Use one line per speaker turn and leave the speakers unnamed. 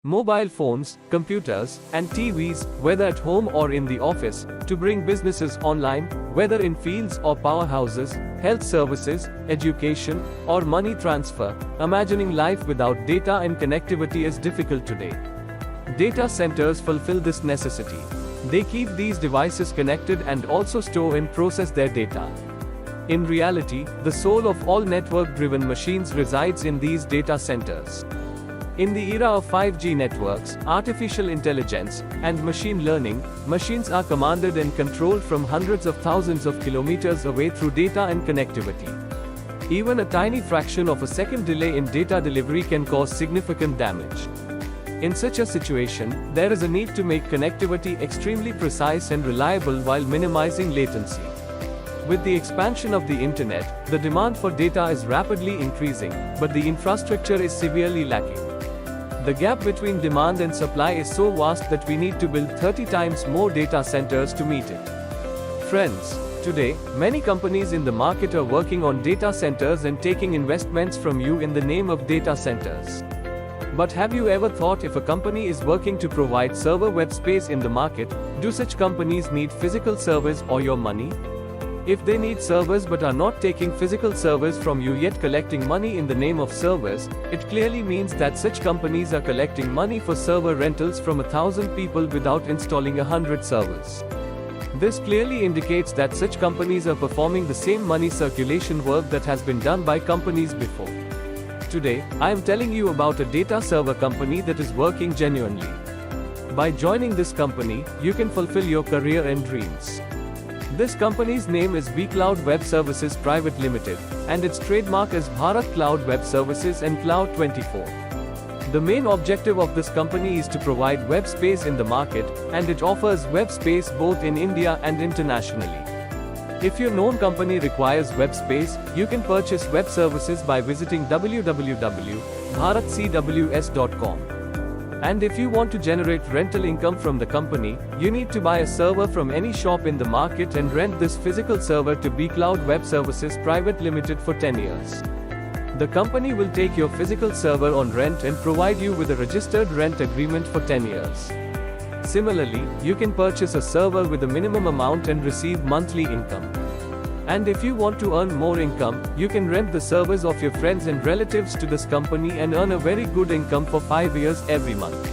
Mobile phones, computers, and TVs, whether at home or in the office, to bring businesses online, whether in fields or powerhouses, health services, education, or money transfer. Imagining life without data and connectivity is difficult today. Data centers fulfill this necessity. They keep these devices connected and also store and process their data. In reality, the soul of all network-driven machines resides in these data centers. In the era of 5G networks, artificial intelligence, and machine learning, machines are commanded and controlled from hundreds of thousands of kilometers away through data and connectivity. Even a tiny fraction of a second delay in data delivery can cause significant damage. In such a situation, there is a need to make connectivity extremely precise and reliable while minimizing latency. With the expansion of the internet, the demand for data is rapidly increasing, but the infrastructure is severely lacking. The gap between demand and supply is so vast that we need to build 30 times more data centers to meet it. Friends, today, many companies in the market are working on data centers and taking investments from you in the name of data centers. But have you ever thought, if a company is working to provide server web space in the market, do such companies need physical servers or your money? If they need servers but are not taking physical servers from you yet collecting money in the name of servers, it clearly means that such companies are collecting money for server rentals from 1,000 people without installing 100 servers. This clearly indicates that such companies are performing the same money circulation work that has been done by companies before. Today, I am telling you about a data server company that is working genuinely. By joining this company, you can fulfill your career and dreams. This company's name is vCloud Web Services Private Limited, and its trademark is Bharat Cloud Web Services and Cloud24. The main objective of this company is to provide web space in the market, and it offers web space both in India and internationally. If your known company requires web space, you can purchase web services by visiting www.bharatcws.com. And if you want to generate rental income from the company, you need to buy a server from any shop in the market and rent this physical server to vCloud Web Services Private Limited for 10 years. The company will take your physical server on rent and provide you with a registered rent agreement for 10 years. Similarly, you can purchase a server with a minimum amount and receive monthly income. And if you want to earn more income, you can rent the servers of your friends and relatives to this company and earn a very good income for 5 years every month.